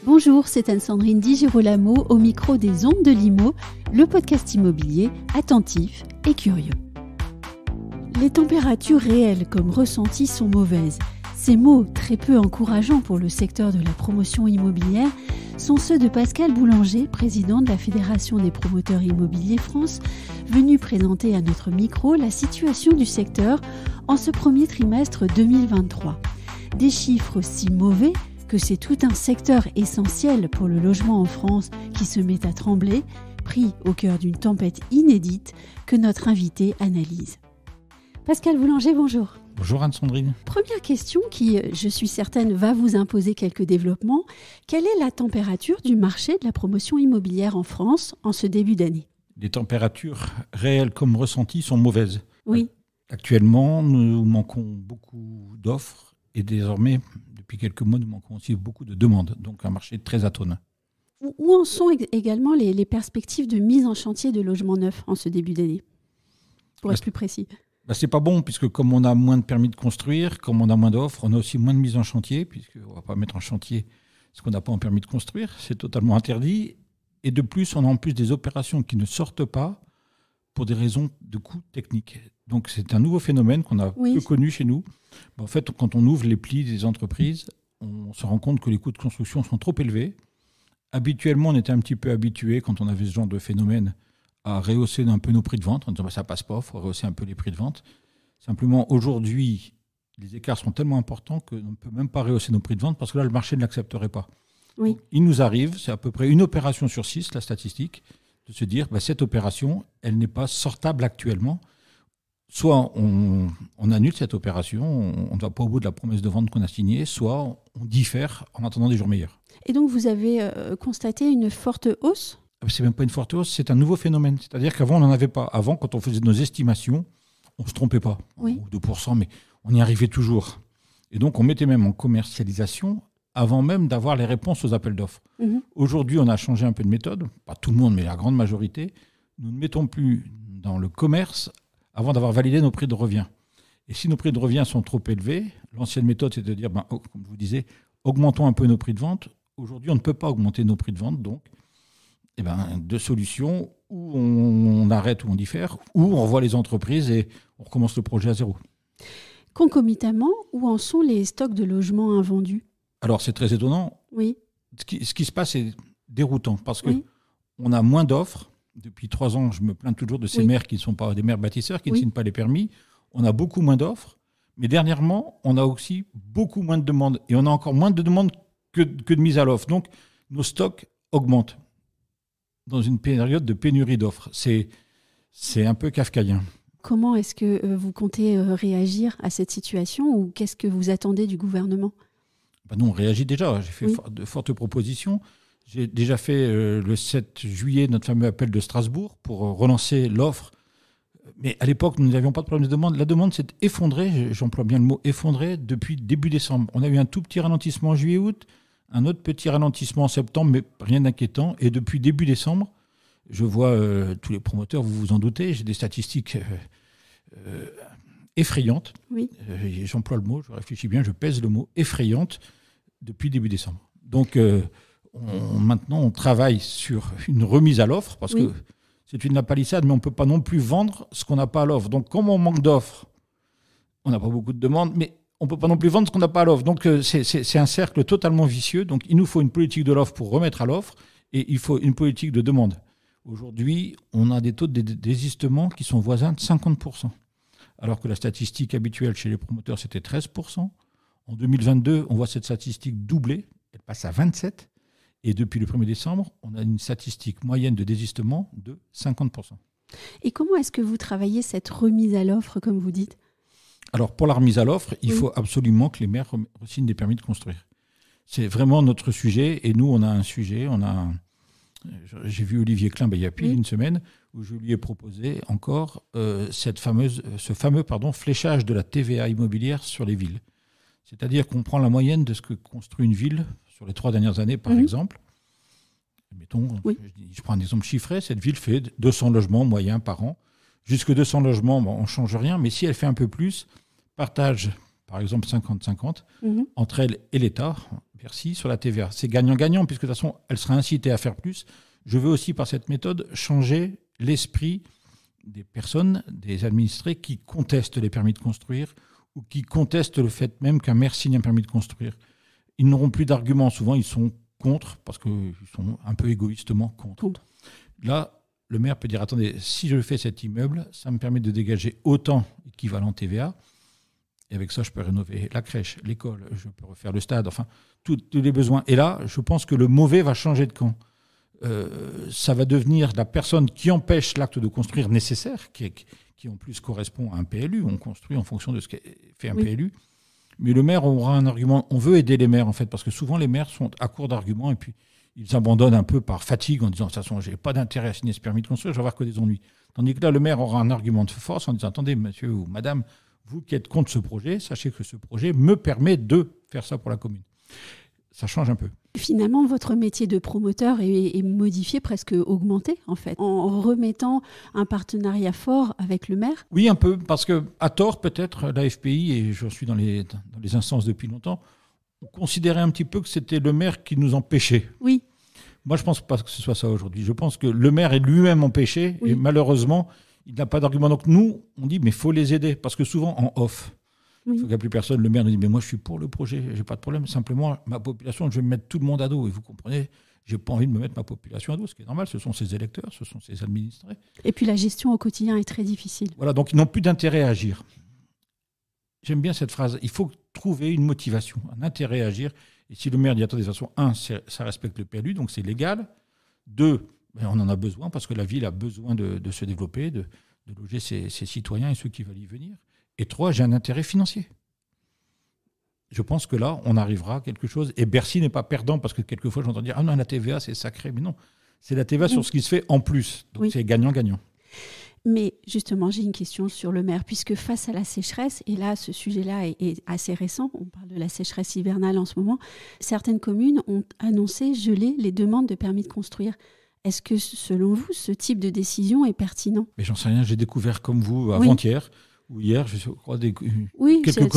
Bonjour, c'est Anne-Sandrine Di Girolamo au micro des Ondes de l'Imo, le podcast immobilier attentif et curieux. Les températures réelles comme ressenties sont mauvaises. Ces mots, très peu encourageants pour le secteur de la promotion immobilière, sont ceux de Pascal Boulanger, président de la Fédération des promoteurs immobiliers France, venu présenter à notre micro la situation du secteur en ce premier trimestre 2023. Des chiffres si mauvais que c'est tout un secteur essentiel pour le logement en France qui se met à trembler, pris au cœur d'une tempête inédite que notre invité analyse. Pascal Boulanger, bonjour. Bonjour Anne-Sandrine. Première question qui, je suis certaine, va vous imposer quelques développements. Quelle est la température du marché de la promotion immobilière en France en ce début d'année ? Les températures réelles comme ressenties sont mauvaises. Oui. Actuellement, nous manquons beaucoup d'offres et désormais, depuis quelques mois, nous manquons aussi beaucoup de demandes. Donc un marché très atone. Où en sont également les perspectives de mise en chantier de logements neufs en ce début d'année ? Pour être plus précis. C'est pas bon, puisque comme on a moins de permis de construire, comme on a moins d'offres, on a aussi moins de mise en chantier, puisqu'on ne va pas mettre en chantier ce qu'on n'a pas en permis de construire. C'est totalement interdit. Et de plus, on a en plus des opérations qui ne sortent pas pour des raisons de coûts techniques. Donc c'est un nouveau phénomène qu'on a peu connu chez nous. En fait, quand on ouvre les plis des entreprises, on se rend compte que les coûts de construction sont trop élevés. Habituellement, on était un petit peu habitué, quand on avait ce genre de phénomène, à rehausser un peu nos prix de vente, en disant ça passe pas, il faut rehausser un peu les prix de vente. Simplement, aujourd'hui, les écarts sont tellement importants qu'on ne peut même pas rehausser nos prix de vente parce que là, le marché ne l'accepterait pas. Oui. Donc, il nous arrive, c'est à peu près une opération sur 6, la statistique, de se dire cette opération, elle n'est pas sortable actuellement. Soit on annule cette opération, on ne va pas au bout de la promesse de vente qu'on a signée, soit on diffère en attendant des jours meilleurs. Et donc, vous avez constaté une forte hausse ? C'est même pas une forte hausse, c'est un nouveau phénomène. C'est-à-dire qu'avant, on n'en avait pas. Avant, quand on faisait nos estimations, on ne se trompait pas. Oui. 2%, mais on y arrivait toujours. Et donc, on mettait même en commercialisation avant même d'avoir les réponses aux appels d'offres. Mmh. Aujourd'hui, on a changé un peu de méthode. Pas tout le monde, mais la grande majorité. Nous ne mettons plus dans le commerce avant d'avoir validé nos prix de revient. Et si nos prix de revient sont trop élevés, l'ancienne méthode, c'est de dire, comme je vous disais, augmentons un peu nos prix de vente. Aujourd'hui, on ne peut pas augmenter nos prix de vente, donc deux solutions, où on arrête ou on diffère, ou on revoit les entreprises et on recommence le projet à zéro. Concomitamment, où en sont les stocks de logements invendus ? Alors c'est très étonnant. Oui. Ce qui se passe est déroutant parce qu'on a moins d'offres. Depuis 3 ans, je me plains toujours de ces maires qui ne sont pas des maires bâtisseurs, qui ne signent pas les permis. On a beaucoup moins d'offres, mais dernièrement, on a aussi beaucoup moins de demandes. Et on a encore moins de demandes que de mise à l'offre. Donc nos stocks augmentent dans une période de pénurie d'offres. C'est un peu kafkaïen. Comment est-ce que vous comptez réagir à cette situation ou qu'est-ce que vous attendez du gouvernement ? Nous, on réagit déjà. J'ai fait de fortes propositions. J'ai déjà fait le 7 juillet notre fameux appel de Strasbourg pour relancer l'offre. Mais à l'époque, nous n'avions pas de problème de demande. La demande s'est effondrée, j'emploie bien le mot effondrée, depuis début décembre. On a eu un tout petit ralentissement en juillet-août. Un autre petit ralentissement en septembre, mais rien d'inquiétant. Et depuis début décembre, je vois tous les promoteurs, vous vous en doutez, j'ai des statistiques effrayantes. Oui. J'emploie le mot, je réfléchis bien, je pèse le mot, effrayantes depuis début décembre. Donc maintenant, on travaille sur une remise à l'offre, parce que c'est une lapalissade, mais on ne peut pas non plus vendre ce qu'on n'a pas à l'offre. Donc comme on manque d'offres, on n'a pas beaucoup de demandes, mais on ne peut pas non plus vendre ce qu'on n'a pas à l'offre. Donc, c'est un cercle totalement vicieux. Donc, il nous faut une politique de l'offre pour remettre à l'offre et il faut une politique de demande. Aujourd'hui, on a des taux de désistement qui sont voisins de 50%. Alors que la statistique habituelle chez les promoteurs, c'était 13%. En 2022, on voit cette statistique doubler. Elle passe à 27%. Et depuis le 1er décembre, on a une statistique moyenne de désistement de 50%. Et comment est-ce que vous travaillez cette remise à l'offre, comme vous dites ? Alors, pour la remise à l'offre, il faut absolument que les maires signent des permis de construire. C'est vraiment notre sujet. Et nous, on a un sujet. J'ai vu Olivier Klein il y a pile une semaine où je lui ai proposé encore ce fameux fléchage de la TVA immobilière sur les villes. C'est-à-dire qu'on prend la moyenne de ce que construit une ville sur les 3 dernières années, par exemple. Mettons, Oui. je prends un exemple chiffré, cette ville fait 200 logements moyens par an. Jusque 200 logements, on ne change rien, mais si elle fait un peu plus, partage, par exemple, 50-50 entre elle et l'État, Bercy, sur la TVA. C'est gagnant-gagnant, puisque de toute façon, elle sera incitée à faire plus. Je veux aussi, par cette méthode, changer l'esprit des personnes, des administrés qui contestent les permis de construire ou qui contestent le fait même qu'un maire signe un permis de construire. Ils n'auront plus d'arguments. Souvent, ils sont contre, parce qu'ils sont un peu égoïstement contre. Là, le maire peut dire, attendez, si je fais cet immeuble, ça me permet de dégager autant équivalent TVA, et avec ça, je peux rénover la crèche, l'école, je peux refaire le stade, enfin, tous les besoins. Et là, je pense que le mauvais va changer de camp. Ça va devenir la personne qui empêche l'acte de construire nécessaire, qui en plus correspond à un PLU. On construit en fonction de ce qu'est fait un PLU. Mais le maire aura un argument. On veut aider les maires, en fait, parce que souvent, les maires sont à court d'arguments et puis ils abandonnent un peu par fatigue en disant, de toute façon, je n'ai pas d'intérêt à signer ce permis de construire, je vais avoir que des ennuis. Tandis que là, le maire aura un argument de force en disant, attendez, monsieur ou madame, vous qui êtes contre ce projet, sachez que ce projet me permet de faire ça pour la commune. Ça change un peu. Finalement, votre métier de promoteur est modifié, presque augmenté, en fait, en remettant un partenariat fort avec le maire. Oui, un peu, parce qu'à tort, peut-être, la FPI, et je suis dans les instances depuis longtemps, on considérait un petit peu que c'était le maire qui nous empêchait. Oui. Moi, je ne pense pas que ce soit ça aujourd'hui. Je pense que le maire est lui-même empêché, et malheureusement, il n'a pas d'argument. Donc nous, on dit, mais il faut les aider, parce que souvent, en off, il faut qu'il n'y ait plus personne. Le maire nous dit, mais moi, je suis pour le projet, je n'ai pas de problème. Simplement, ma population, je vais me mettre tout le monde à dos. Et vous comprenez, je n'ai pas envie de me mettre ma population à dos, ce qui est normal. Ce sont ses électeurs, ce sont ses administrés. Et puis la gestion au quotidien est très difficile. Voilà, donc ils n'ont plus d'intérêt à agir. J'aime bien cette phrase. Il faut trouver une motivation, un intérêt à agir. Et si le maire dit, attendez, de toute façon, 1, ça respecte le PLU, donc c'est légal. 2, on en a besoin, parce que la ville a besoin de se développer, de loger ses citoyens et ceux qui veulent y venir. Et 3, j'ai un intérêt financier. Je pense que là, on arrivera à quelque chose. Et Bercy n'est pas perdant, parce que quelquefois, j'entends dire, ah non, la TVA, c'est sacré. Mais non, c'est la TVA sur ce qui se fait en plus. Donc c'est gagnant-gagnant. Mais justement, j'ai une question sur le maire, puisque face à la sécheresse, et là, ce sujet-là est assez récent, on parle de la sécheresse hivernale en ce moment, certaines communes ont annoncé geler les demandes de permis de construire. Est-ce que, selon vous, ce type de décision est pertinent ? Mais j'en sais rien, j'ai découvert comme vous avant-hier, ou hier, je crois, quelques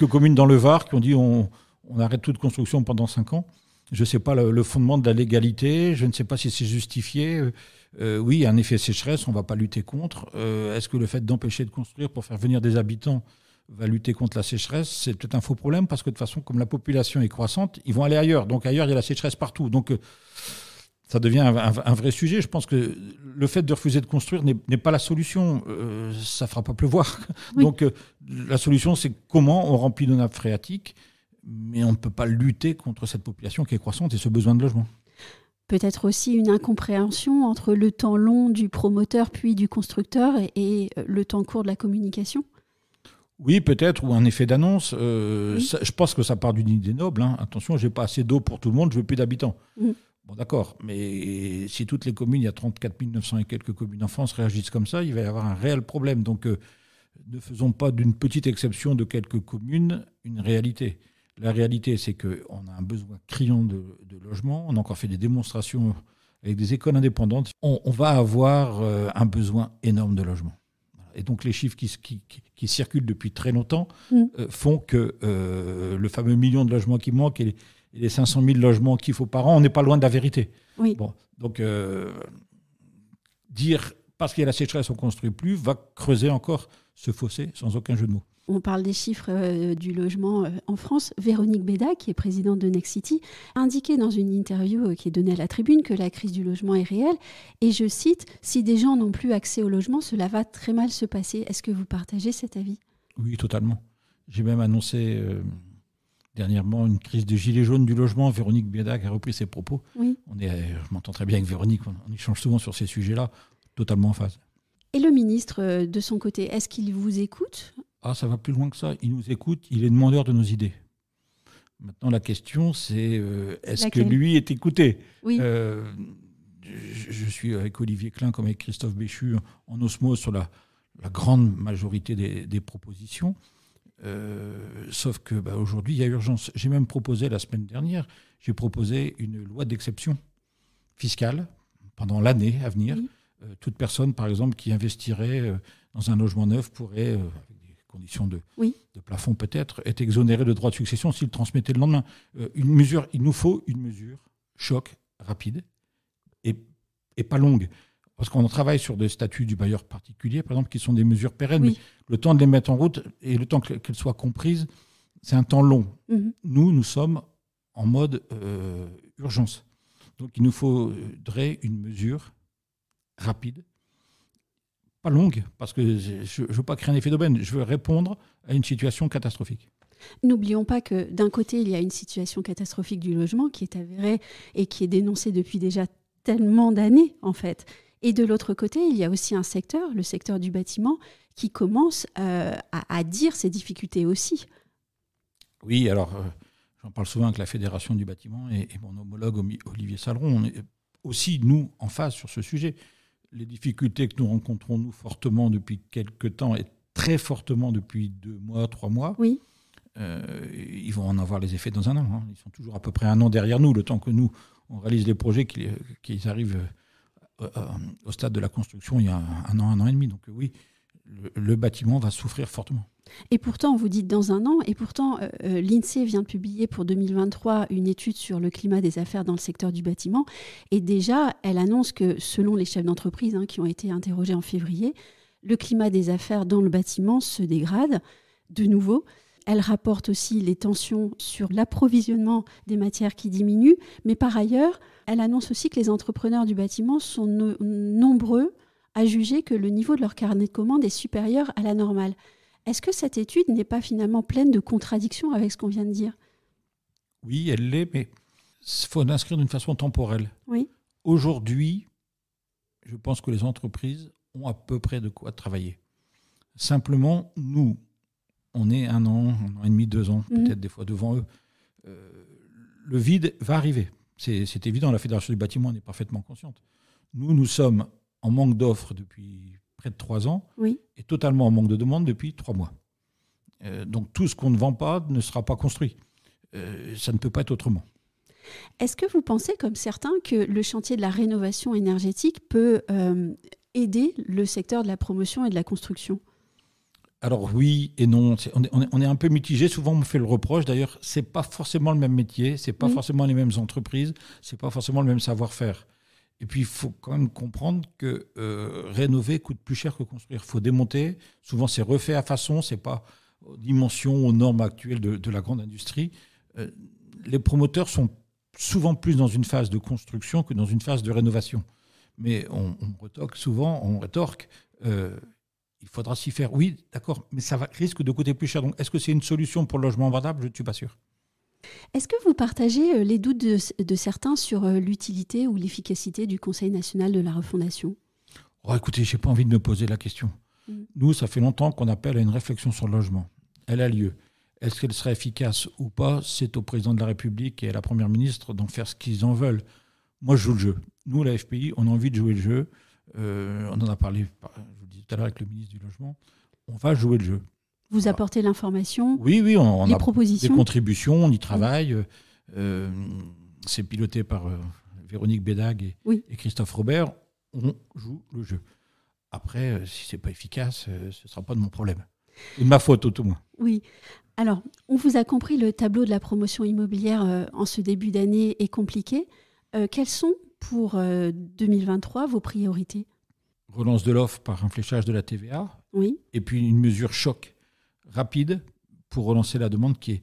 communes dans le Var qui ont dit on arrête toute construction pendant 5 ans. Je ne sais pas le fondement de la légalité, je ne sais pas si c'est justifié. Oui, un effet sécheresse, on ne va pas lutter contre. Est-ce que le fait d'empêcher de construire pour faire venir des habitants va lutter contre la sécheresse ? C'est peut-être un faux problème, parce que de toute façon, comme la population est croissante, ils vont aller ailleurs. Donc ailleurs, il y a la sécheresse partout. Donc ça devient un vrai sujet. Je pense que le fait de refuser de construire n'est pas la solution. Ça ne fera pas pleuvoir. Oui. Donc la solution, c'est comment on remplit nos nappes phréatiques, mais on ne peut pas lutter contre cette population qui est croissante et ce besoin de logement. Peut-être aussi une incompréhension entre le temps long du promoteur puis du constructeur et le temps court de la communication ? Oui, peut-être, ou un effet d'annonce. Je pense que ça part d'une idée noble. Attention, je n'ai pas assez d'eau pour tout le monde, je veux plus d'habitants. Bon, d'accord, mais si toutes les communes, il y a 34 900 et quelques communes en France, réagissent comme ça, il va y avoir un réel problème. Donc, ne faisons pas d'une petite exception de quelques communes une réalité. La réalité, c'est qu'on a un besoin criant de logement. On a encore fait des démonstrations avec des écoles indépendantes. On va avoir un besoin énorme de logement. Et donc, les chiffres qui circulent depuis très longtemps font que le fameux million de logements qui manquent et les 500 000 logements qu'il faut par an, on n'est pas loin de la vérité. Oui. Bon, donc, dire parce qu'il y a la sécheresse, on ne construit plus, va creuser encore ce fossé sans aucun jeu de mots. On parle des chiffres du logement en France. Véronique Béda, qui est présidente de Nexity, a indiqué dans une interview qui est donnée à la Tribune que la crise du logement est réelle. Et je cite, « Si des gens n'ont plus accès au logement, cela va très mal se passer ». Est-ce que vous partagez cet avis ? Oui, totalement. J'ai même annoncé dernièrement une crise de gilets jaunes du logement. Véronique Béda a repris ses propos. Oui. Je m'entends très bien avec Véronique, on échange souvent sur ces sujets-là, totalement en phase. Et le ministre, de son côté, est-ce qu'il vous écoute ? Ah, ça va plus loin que ça. Il nous écoute, il est demandeur de nos idées. Maintenant, la question, c'est est-ce que lui est écouté ? Oui. Je suis avec Olivier Klein, comme avec Christophe Béchu, en osmose sur la grande majorité des propositions. Sauf que aujourd'hui, il y a urgence. J'ai même proposé la semaine dernière, une loi d'exception fiscale pendant l'année à venir. Oui. Toute personne, par exemple, qui investirait dans un logement neuf pourrait, avec des conditions de plafond peut-être, être exonérée de droits de succession s'il transmettait le lendemain. Il nous faut une mesure choc, rapide et pas longue. Parce qu'on travaille sur des statuts du bailleur particulier, par exemple, qui sont des mesures pérennes. Oui. Mais le temps de les mettre en route et le temps qu'elles soient comprises, c'est un temps long. Mm-hmm. Nous sommes en mode urgence. Donc il nous faudrait une mesure rapide, pas longue, parce que je ne veux pas créer un effet d'aubaine. Je veux répondre à une situation catastrophique. N'oublions pas que d'un côté, il y a une situation catastrophique du logement qui est avérée et qui est dénoncée depuis déjà tellement d'années, en fait. Et de l'autre côté, il y a aussi un secteur, le secteur du bâtiment, qui commence à dire ses difficultés aussi. Oui, alors j'en parle souvent avec la Fédération du bâtiment et mon homologue Olivier Saleron. On est aussi, nous, en phase sur ce sujet. Les difficultés que nous rencontrons, nous, fortement depuis quelques temps et très fortement depuis 2 mois, 3 mois, oui. Ils vont en avoir les effets dans un an. Hein. Ils sont toujours à peu près un an derrière nous, le temps que nous, on réalise les projets qu'ils arrivent au stade de la construction il y a un an et demi. Donc oui, le bâtiment va souffrir fortement. Et pourtant, vous dites dans un an, et pourtant l'INSEE vient de publier pour 2023 une étude sur le climat des affaires dans le secteur du bâtiment. Et déjà, elle annonce que selon les chefs d'entreprise qui ont été interrogés en février, le climat des affaires dans le bâtiment se dégrade de nouveau. Elle rapporte aussi les tensions sur l'approvisionnement des matières qui diminuent. Mais par ailleurs, elle annonce aussi que les entrepreneurs du bâtiment sont nombreux à juger que le niveau de leur carnet de commandes est supérieur à la normale. Est-ce que cette étude n'est pas finalement pleine de contradictions avec ce qu'on vient de dire ? Oui, elle l'est, mais il faut l'inscrire d'une façon temporelle. Oui. Aujourd'hui, je pense que les entreprises ont à peu près de quoi travailler. Simplement, nous, on est 1 an et demi, 2 ans, peut-être des fois devant eux. Le vide va arriver. C'est évident, la Fédération du bâtiment en est parfaitement consciente. Nous sommes en manque d'offres depuis près de 3 ans et totalement en manque de demandes depuis 3 mois. Donc tout ce qu'on ne vend pas ne sera pas construit. Ça ne peut pas être autrement. Est-ce que vous pensez, comme certains, que le chantier de la rénovation énergétique peut aider le secteur de la promotion et de la construction ? Alors oui et non, on est un peu mitigé. Souvent on me fait le reproche. D'ailleurs, c'est pas forcément le même métier, c'est pas forcément les mêmes entreprises, c'est pas forcément le même savoir-faire. Et puis il faut quand même comprendre que rénover coûte plus cher que construire. Il faut démonter. Souvent c'est refait à façon, c'est pas aux dimensions, aux normes actuelles de la grande industrie. Les promoteurs sont souvent plus dans une phase de construction que dans une phase de rénovation. Mais on rétorque. Il faudra s'y faire. Oui, d'accord, mais ça risque de coûter plus cher. Donc, est-ce que c'est une solution pour le logement abordable ? Je ne suis pas sûr. Est-ce que vous partagez les doutes de certains sur l'utilité ou l'efficacité du Conseil national de la refondation ? Écoutez, je n'ai pas envie de me poser la question. Nous, ça fait longtemps qu'on appelle à une réflexion sur le logement. Elle a lieu. Est-ce qu'elle sera efficace ou pas ? C'est au président de la République et à la Première ministre d'en faire ce qu'ils en veulent. Moi, je joue le jeu. Nous, la FPI, on a envie de jouer le jeu. On en a parlé, je vous le disais tout à l'heure, avec le ministre du Logement. On va jouer le jeu. Vous apportez l'information, oui, on les a propositions. Des contributions, on y travaille. C'est piloté par Véronique Bédag et Christophe Robert. On joue le jeu. Après, si ce n'est pas efficace, ce ne sera pas de mon problème. Et de ma faute, au moins. Oui. Alors, on vous a compris, le tableau de la promotion immobilière en ce début d'année est compliqué. Quelles sont, pour 2023, vos priorités ? Relance de l'offre par un fléchage de la TVA. Oui. Et puis une mesure choc rapide pour relancer la demande qui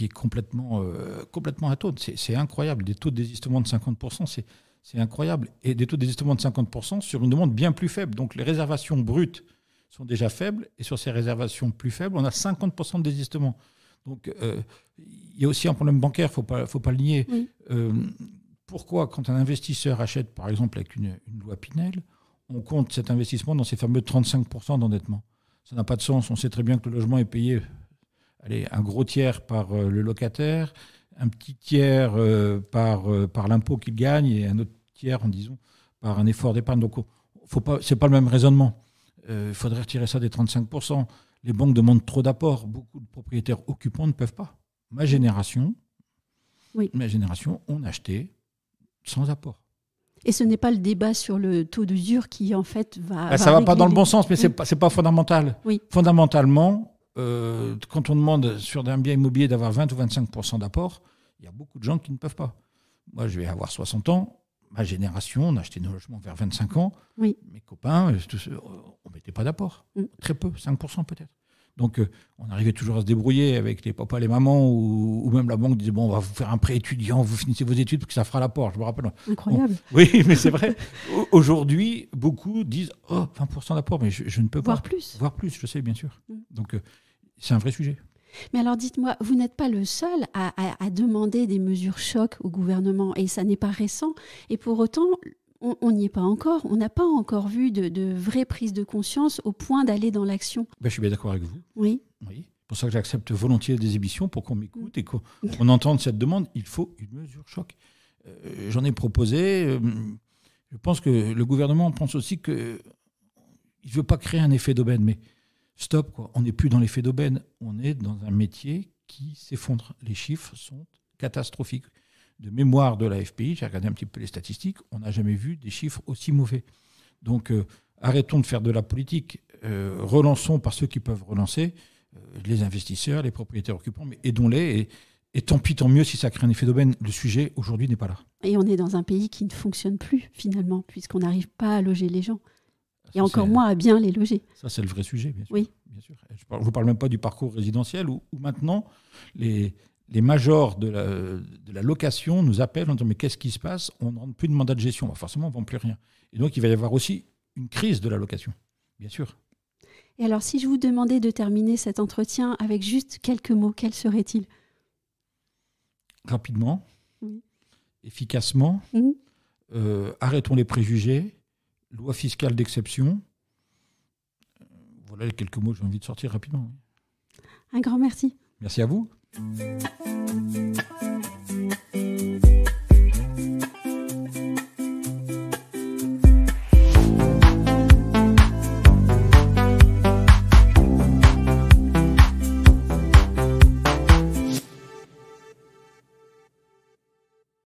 est complètement atone. C'est incroyable. Des taux de désistement de 50%, c'est incroyable. Et des taux de désistement de 50% sur une demande bien plus faible. Donc les réservations brutes sont déjà faibles. Et sur ces réservations plus faibles, on a 50% de désistement. Donc il y a aussi un problème bancaire, faut pas le nier. Oui. Pourquoi, quand un investisseur achète, par exemple, avec une loi Pinel, on compte cet investissement dans ces fameux 35% d'endettement ? Ça n'a pas de sens. On sait très bien que le logement est payé un gros tiers par le locataire, un petit tiers par l'impôt qu'il gagne et un autre tiers, disons, par un effort d'épargne. Donc, ce n'est pas le même raisonnement. Il faudrait retirer ça des 35%. Les banques demandent trop d'apports. Beaucoup de propriétaires occupants ne peuvent pas. Ma génération, on achetait sans apport. Et ce n'est pas le débat sur le taux d'usure qui, en fait, va... Ça ne va pas dans le bon sens, mais ce n'est pas fondamental. Oui. Fondamentalement, quand on demande sur un bien immobilier d'avoir 20 ou 25% d'apport, il y a beaucoup de gens qui ne peuvent pas. Moi, je vais avoir 60 ans. Ma génération, on achetait nos logements vers 25 ans. Oui. Mes copains, on ne mettait pas d'apport. Très peu, 5% peut-être. Donc, on arrivait toujours à se débrouiller avec les papas, les mamans, ou même la banque disait, bon, on va vous faire un prêt étudiant, vous finissez vos études, parce que ça fera l'apport. Je me rappelle. Incroyable. Oui, mais c'est vrai. Aujourd'hui, beaucoup disent, 20% d'apport, mais je ne peux pas. Voire plus, je sais, bien sûr. Donc, c'est un vrai sujet. Mais alors dites-moi, vous n'êtes pas le seul à demander des mesures choc au gouvernement, et ça n'est pas récent. Et pour autant, on n'y est pas encore. On n'a pas encore vu de vraie prise de conscience au point d'aller dans l'action. Je suis bien d'accord avec vous. Oui. C'est pour ça que j'accepte volontiers des émissions pour qu'on m'écoute et qu'on entende cette demande. Il faut une mesure choc. J'en ai proposé. Je pense que le gouvernement pense aussi qu'il ne veut pas créer un effet d'aubaine, mais stop, quoi. On n'est plus dans l'effet d'aubaine. On est dans un métier qui s'effondre. Les chiffres sont catastrophiques. De mémoire de la FPI, j'ai regardé un petit peu les statistiques, on n'a jamais vu des chiffres aussi mauvais. Donc, arrêtons de faire de la politique. Relançons par ceux qui peuvent relancer les investisseurs, les propriétaires occupants, mais aidons-les. Et tant pis, tant mieux si ça crée un effet d'aubaine. Le sujet, aujourd'hui, n'est pas là. Et on est dans un pays qui ne fonctionne plus, finalement, puisqu'on n'arrive pas à loger les gens. Et encore moins à bien les loger. Ça, c'est le vrai sujet, bien sûr. Oui. Bien sûr. Je ne vous parle même pas du parcours résidentiel où maintenant, les majors de la location nous appellent en disant « mais qu'est-ce qui se passe ? On ne rend plus de mandat de gestion. » Forcément, on ne vend plus rien. Et donc, il va y avoir aussi une crise de la location, bien sûr. Et alors, si je vous demandais de terminer cet entretien avec juste quelques mots, quels seraient-ils ? Rapidement, efficacement, arrêtons les préjugés, loi fiscale d'exception. Voilà les quelques mots que j'ai envie de sortir rapidement. Un grand merci. Merci à vous.